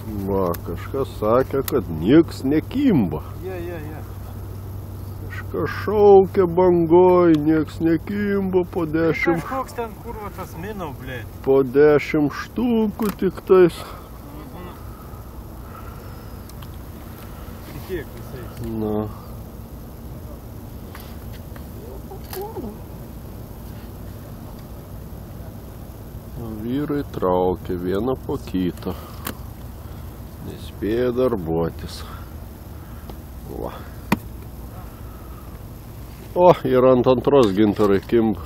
Va, kažkas sakė, kad nieks nekimba. Kažkas šaukia bangoj, nieks nekimba po 10. Kažkoks ten kurva tas minau, blėt. Po 10 štukų tik tais. Kiek visais? Na. Vyrai traukia vieną po kitą. Nespėja darbuotis. Va. O, ir ant antros gintarai kimba.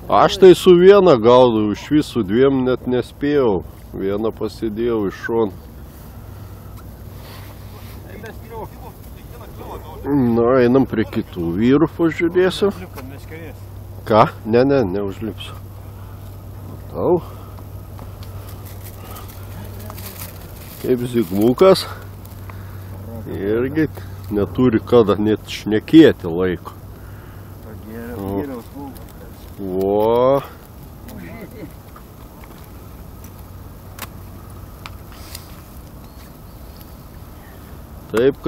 Aš tai su viena gaudau, iš visų dviem net nespėjau. Vieną pasidėjau iš šon. Na, einam prie kitų vyrų, pažiūrėsiu. Ką? Ne, neužlipsiu. Matau. Kaip Zigmukas. Irgi neturi kada net šnekėti laiko. O. Taip,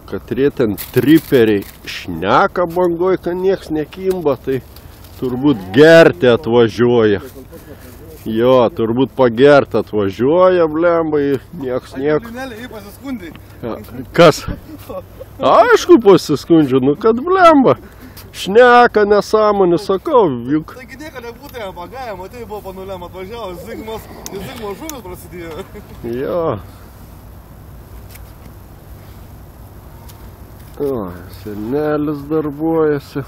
kad ten triperiai šneka bangoj, kad nieks nekimba, tai turbūt gerti atvažiuoja. Jo, turbūt pagerti atvažiuoja, blemba, nieks nieko. Kas? Aišku pasiskundžiu, nu kad blemba. Šneka nesąmonį, sakau, juk. Taigi nieko nebūtų jam pagavimo, tai buvo panuliam atvažiavęs, Zigmo žuvis prasidėjo. Jo. O, senelis darbuojasi.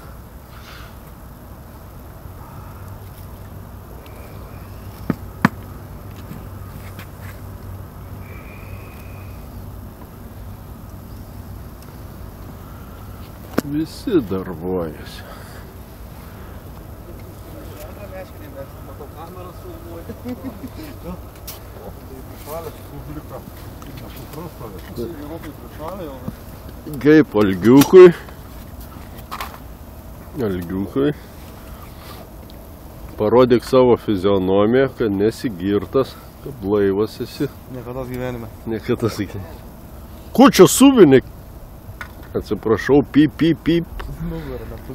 Visi darbuojasi. Kaip Algiukui. Parodyk savo fizionomiją, kad nesigirtas, kad blaivas esi. Niekada gyvenime. Niekada gyvenime. Ko čia suvinė? Atsiprašau, pip.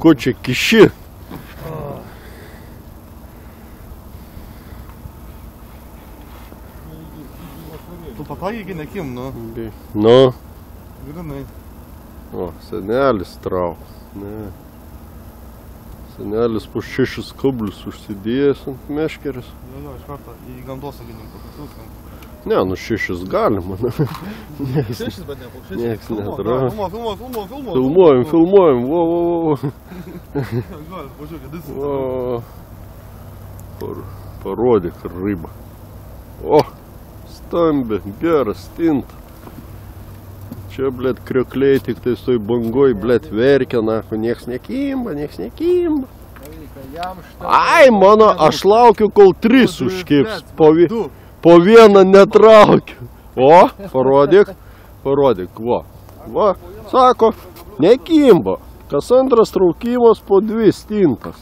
Ko čia kiši? Tu pataigi nekim, nu. Nu. Grinai. O, senelis trauk. Ne. Senelis po 6 kablius užsidėjęs ant meškeris. Jo, iš karto į gamtosaugininką pasiūskim. Ne, nu 6 galima. 6, bet ne po 6. Nieks neatrado. Filmuojam. Filmuojam. Vo. Gal, pažiūrėk, disi. O. Parodyk ribą. O, stambi, geras, stinta. Čia, blėt, kriokliai tik tai toj bangoj, blėt, verkia, naku, nieks nekimba. Ai, mano, aš laukiu, kol 3 užkips. Po vieną netraukiu. O, parodyk, va, sako, nekimba. Kas antras traukimas po 2 stintas.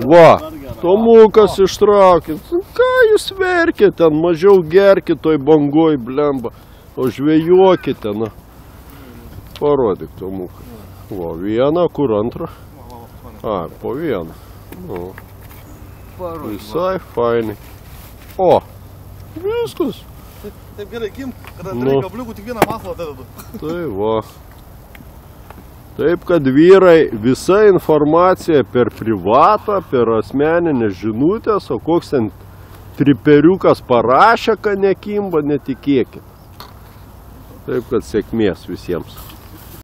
Va, Tomukas ištraukit. Ką jūs verkit ten, mažiau gerkit toj bangoj, blemba. O žvėjuokite, na. Parodyk, Tomukai. Va, vieną, kur antrą? A, po vieną. Nu. Visai fainai. O, viskas. Taip gerai, kim, kada turi kabliukų, tik vieną masalą dedu. Tai va. Taip, kad vyrai, visa informacija per privatą, per asmeninės žinutės, o koks ten triperiukas parašė, kad nekimba, netikėkit. Taip, kad sėkmės visiems.